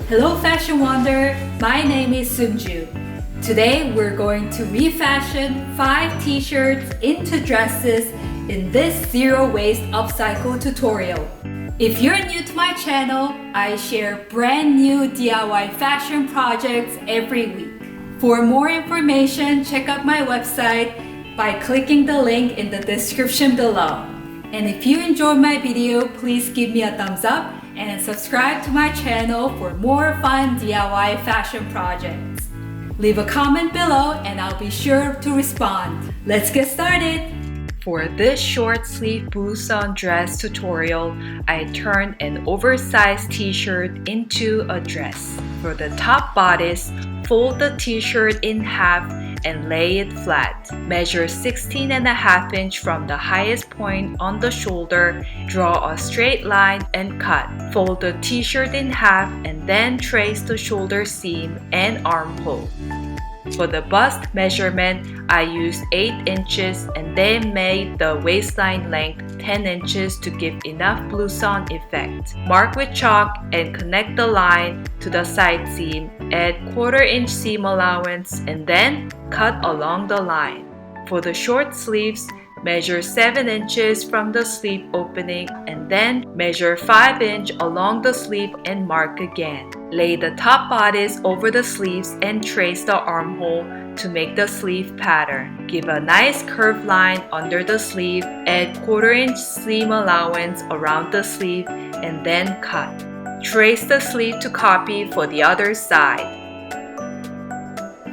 Hello Fashion Wonder, my name is Sunju. Today we're going to refashion 5 t-shirts into dresses in this zero waste upcycle tutorial. If you're new to my channel, I share brand new DIY fashion projects every week. For more information, check out my website by clicking the link in the description below. And if you enjoyed my video, please give me a thumbs up and subscribe to my channel for more fun DIY fashion projects. Leave a comment below and I'll be sure to respond. Let's get started! For this short sleeve blouson dress tutorial, I turned an oversized t-shirt into a dress. For the top bodice, fold the t-shirt in half and lay it flat. Measure 16.5 inches from the highest point on the shoulder, draw a straight line and cut. Fold the t-shirt in half and then trace the shoulder seam and armhole. For the bust measurement, I used 8 inches and then made the waistline length 10 inches to give enough blouson effect. Mark with chalk and connect the line to the side seam. Add 1/4 inch seam allowance and then cut along the line. For the short sleeves, measure 7 inches from the sleeve opening and then measure 5 inches along the sleeve and mark again. Lay the top bodice over the sleeves and trace the armhole to make the sleeve pattern. Give a nice curved line under the sleeve, add 1/4 inch seam allowance around the sleeve and then cut. Trace the sleeve to copy for the other side.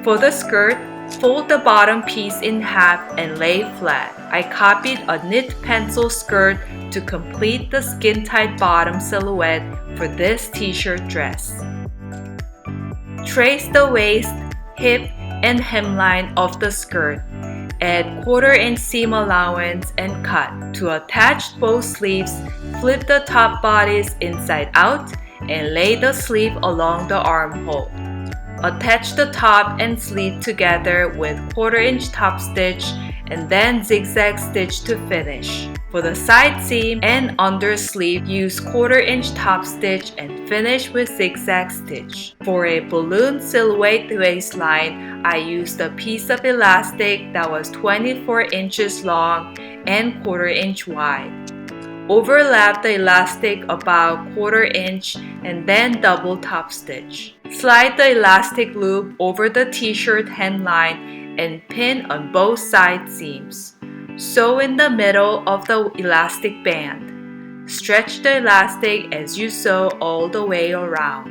For the skirt, fold the bottom piece in half and lay flat. I copied a knit pencil skirt to complete the skin-tight bottom silhouette for this t-shirt dress. Trace the waist, hip, and hemline of the skirt. Add 1/4 inch seam allowance and cut. To attach both sleeves, flip the top bodice inside out and lay the sleeve along the armhole. Attach the top and sleeve together with 1/4 inch top stitch and then zigzag stitch to finish. For the side seam and under sleeve, use 1/4 inch top stitch and finish with zigzag stitch. For a balloon silhouette waistline, I used a piece of elastic that was 24 inches long and 1/4 inch wide. Overlap the elastic about 1/4 inch and then double top stitch. Slide the elastic loop over the t-shirt hemline and pin on both side seams. Sew in the middle of the elastic band. Stretch the elastic as you sew all the way around.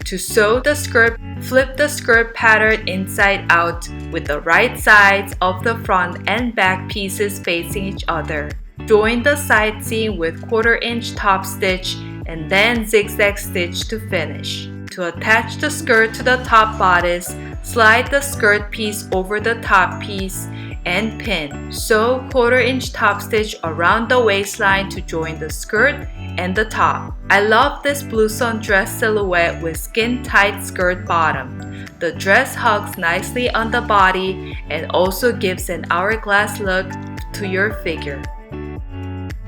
To sew the skirt, flip the skirt pattern inside out with the right sides of the front and back pieces facing each other. Join the side seam with 1/4 inch top stitch and then zigzag stitch to finish. To attach the skirt to the top bodice, slide the skirt piece over the top piece and pin. Sew 1/4 inch top stitch around the waistline to join the skirt and the top. I love this blouson dress silhouette with skin-tight skirt bottom. The dress hugs nicely on the body and also gives an hourglass look to your figure.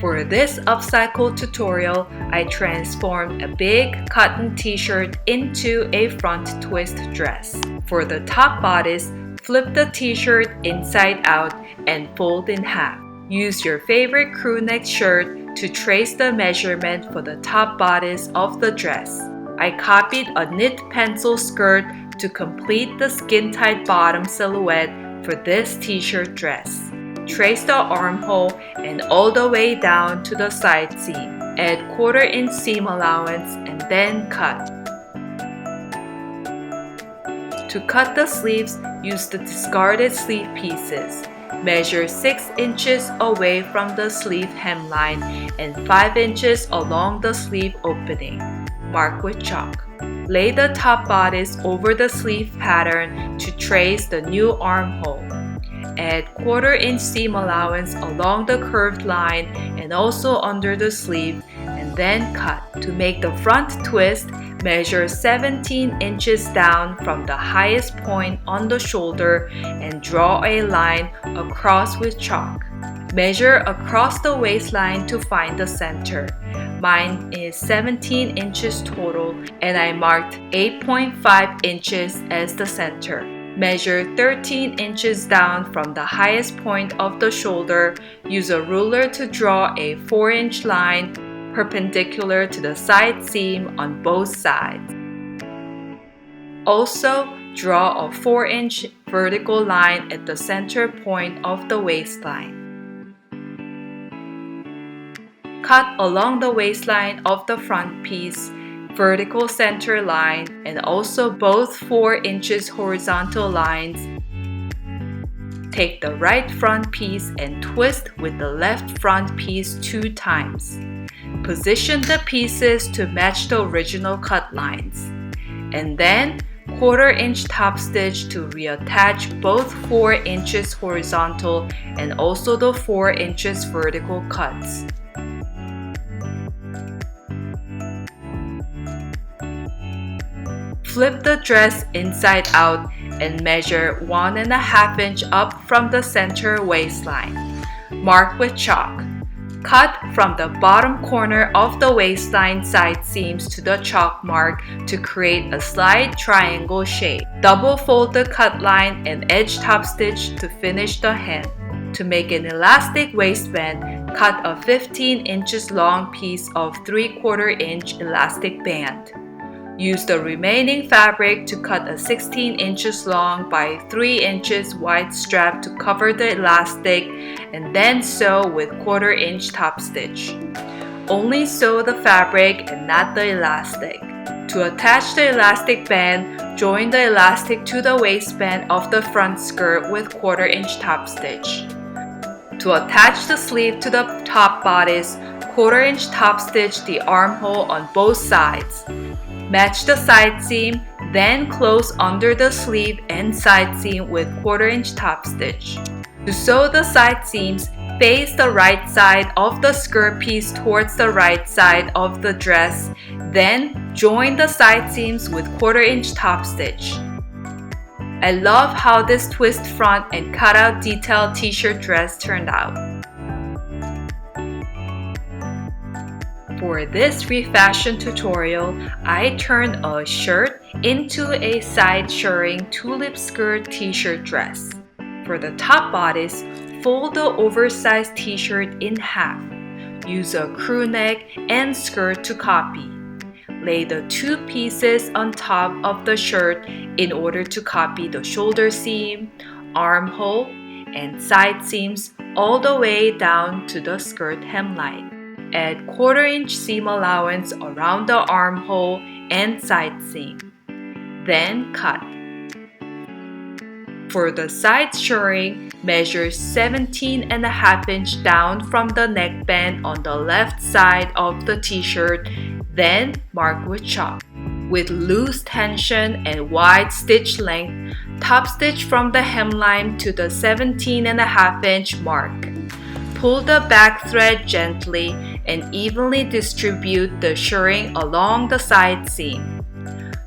For this upcycle tutorial, I transformed a big cotton t-shirt into a front twist dress. For the top bodice, flip the t-shirt inside out and fold in half. Use your favorite crew neck shirt to trace the measurement for the top bodice of the dress. I copied a knit pencil skirt to complete the skin-tight bottom silhouette for this t-shirt dress. Trace the armhole and all the way down to the side seam. Add 1/4 inch seam allowance and then cut. To cut the sleeves, use the discarded sleeve pieces. Measure 6 inches away from the sleeve hemline and 5 inches along the sleeve opening. Mark with chalk. Lay the top bodice over the sleeve pattern to trace the new armhole. Add 1/4 inch seam allowance along the curved line and also under the sleeve and then cut. To make the front twist, measure 17 inches down from the highest point on the shoulder and draw a line across with chalk. Measure across the waistline to find the center. Mine is 17 inches total and I marked 8.5 inches as the center. Measure 13 inches down from the highest point of the shoulder. Use a ruler to draw a 4-inch line perpendicular to the side seam on both sides. Also, draw a 4-inch vertical line at the center point of the waistline. Cut along the waistline of the front piece, vertical center line, and also both 4 inches horizontal lines. Take the right front piece and twist with the left front piece 2 times. Position the pieces to match the original cut lines. And then 1/4 inch top stitch to reattach both 4 inches horizontal and also the 4 inches vertical cuts. Flip the dress inside out and measure 1.5 inch up from the center waistline. Mark with chalk. Cut from the bottom corner of the waistline side seams to the chalk mark to create a slight triangle shape. Double fold the cut line and edge top stitch to finish the hem. To make an elastic waistband, cut a 15 inches long piece of 3/4 inch elastic band. Use the remaining fabric to cut a 16 inches long by 3 inches wide strap to cover the elastic and then sew with 1/4 inch top stitch. Only sew the fabric and not the elastic. To attach the elastic band, join the elastic to the waistband of the front skirt with 1/4 inch top stitch. To attach the sleeve to the top bodice, 1/4 inch top stitch the armhole on both sides. Match the side seam, then close under the sleeve and side seam with 1/4 inch top stitch. To sew the side seams, face the right side of the skirt piece towards the right side of the dress, then join the side seams with 1/4 inch top stitch. I love how this twist front and cutout detail t-shirt dress turned out. For this refashion tutorial, I turned a shirt into a side shirring tulip skirt t-shirt dress. For the top bodice, fold the oversized t-shirt in half. Use a crew neck and skirt to copy. Lay the 2 pieces on top of the shirt in order to copy the shoulder seam, armhole, and side seams all the way down to the skirt hemline. Add 1/4 inch seam allowance around the armhole and side seam. Then cut. For the side shirring, measure 17.5 inch down from the neckband on the left side of the t-shirt, then mark with chalk. With loose tension and wide stitch length, top stitch from the hemline to the 17.5 inch mark. Pull the back thread gently and evenly distribute the shirring along the side seam.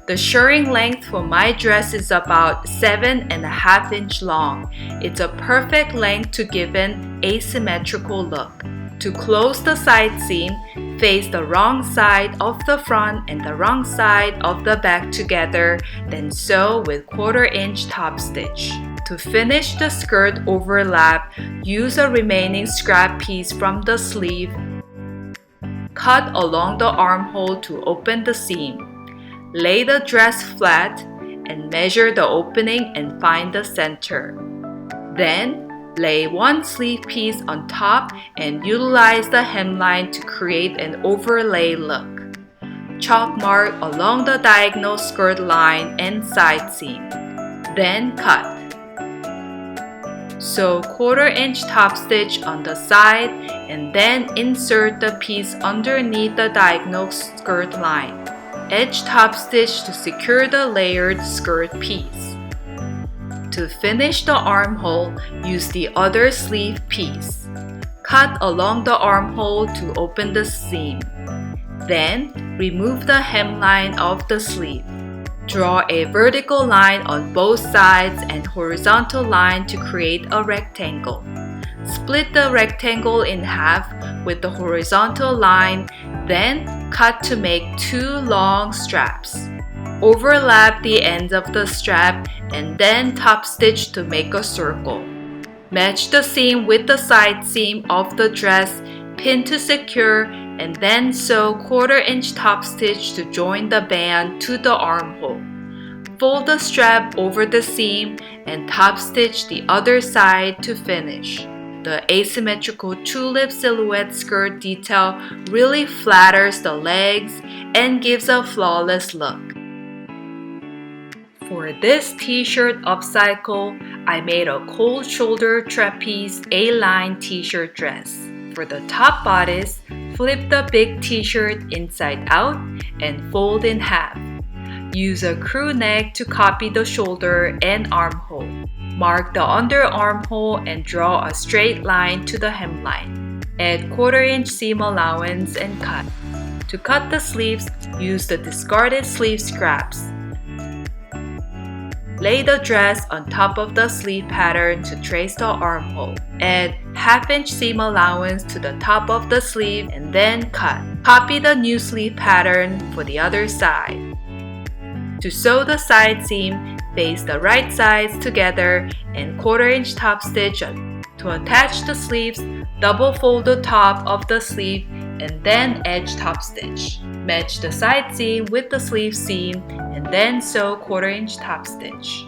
The shirring length for my dress is about 7.5 inch long. It's a perfect length to give an asymmetrical look. To close the side seam, face the wrong side of the front and the wrong side of the back together, then sew with 1/4 inch top stitch. To finish the skirt overlap, use a remaining scrap piece from the sleeve. Cut along the armhole to open the seam. Lay the dress flat and measure the opening and find the center. Then, lay 1 sleeve piece on top and utilize the hemline to create an overlay look. Chalk mark along the diagonal skirt line and side seam. Then cut. Sew 1/4 inch top stitch on the side and then insert the piece underneath the diagonal skirt line. Edge top stitch to secure the layered skirt piece. To finish the armhole, use the other sleeve piece. Cut along the armhole to open the seam. Then, remove the hemline of the sleeve. Draw a vertical line on both sides and horizontal line to create a rectangle. Split the rectangle in half with the horizontal line, then cut to make 2 long straps. Overlap the ends of the strap and then top stitch to make a circle. Match the seam with the side seam of the dress, pin to secure, and then sew 1/4 inch top stitch to join the band to the armhole. Fold the strap over the seam and top stitch the other side to finish. The asymmetrical tulip silhouette skirt detail really flatters the legs and gives a flawless look. For this t-shirt upcycle, I made a cold shoulder trapeze A-line t-shirt dress. For the top bodice, flip the big t-shirt inside out and fold in half. Use a crew neck to copy the shoulder and armhole. Mark the under armhole and draw a straight line to the hemline. Add 1/4 inch seam allowance and cut. To cut the sleeves, use the discarded sleeve scraps. Lay the dress on top of the sleeve pattern to trace the armhole. Add 1/2 inch seam allowance to the top of the sleeve and then cut. Copy the new sleeve pattern for the other side. To sew the side seam, face the right sides together and 1/4 inch top stitch on. To attach the sleeves, double fold the top of the sleeve and then edge top stitch. Match the side seam with the sleeve seam and then sew 1/4 inch top stitch.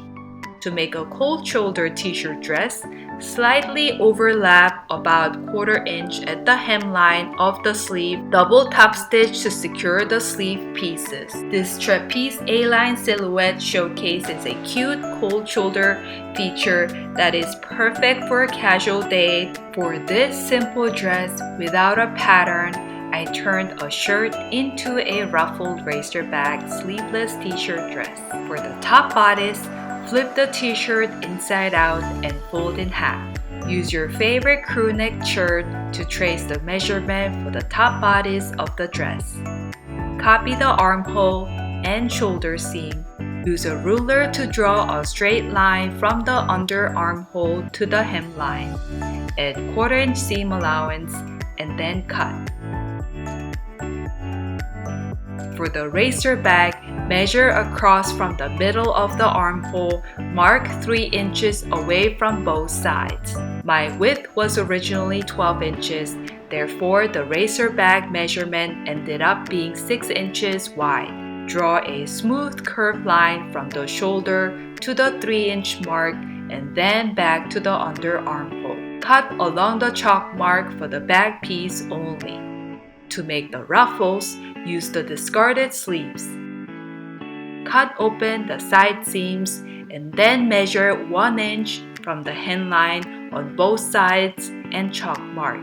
To make a cold shoulder t-shirt dress, slightly overlap about 1/4 inch at the hemline of the sleeve, double top stitch to secure the sleeve pieces. This trapeze A-line silhouette showcases a cute cold shoulder feature that is perfect for a casual day. For this simple dress without a pattern, I turned a shirt into a ruffled racerback sleeveless t-shirt dress. For the top bodice, flip the t-shirt inside out and fold in half. Use your favorite crew neck shirt to trace the measurement for the top bodice of the dress. Copy the armhole and shoulder seam. Use a ruler to draw a straight line from the under armhole to the hemline. Add 1/4 inch seam allowance and then cut. For the racerback, measure across from the middle of the armhole, mark 3 inches away from both sides. My width was originally 12 inches, therefore the racerback measurement ended up being 6 inches wide. Draw a smooth curved line from the shoulder to the 3-inch mark and then back to the under armhole. Cut along the chalk mark for the back piece only. To make the ruffles, use the discarded sleeves. Cut open the side seams and then measure 1 inch from the hemline on both sides and chalk mark.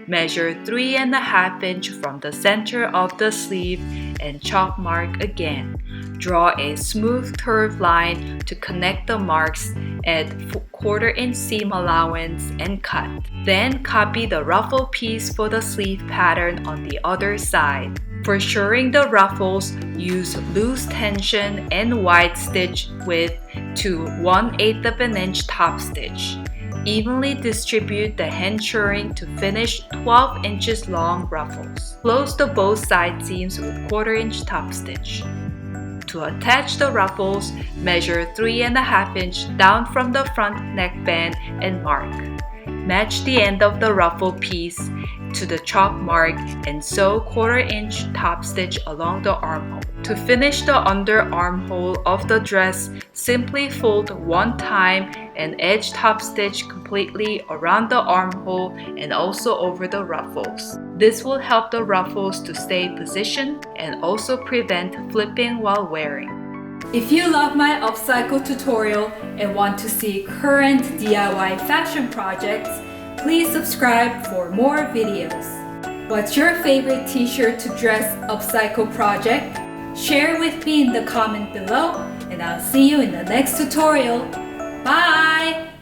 Measure 3.5 inch from the center of the sleeve and chalk mark again. Draw a smooth curved line to connect the marks, add 1/4 inch seam allowance and cut. Then copy the ruffle piece for the sleeve pattern on the other side. For shirring the ruffles, use loose tension and wide stitch width to 1/8 of an inch top stitch. Evenly distribute the hand shirring to finish 12 inches long ruffles. Close the both side seams with 1/4 inch top stitch. To attach the ruffles, measure 3.5 inch down from the front neckband and mark. Match the end of the ruffle piece to the chalk mark and sew 1/4 inch top stitch along the armhole. To finish the under armhole of the dress, simply fold one time and edge top stitch completely around the armhole and also over the ruffles. This will help the ruffles to stay positioned and also prevent flipping while wearing. If you love my upcycle tutorial and want to see current DIY fashion projects, please subscribe for more videos. What's your favorite t-shirt to dress upcycle project? Share with me in the comment below and I'll see you in the next tutorial. Bye!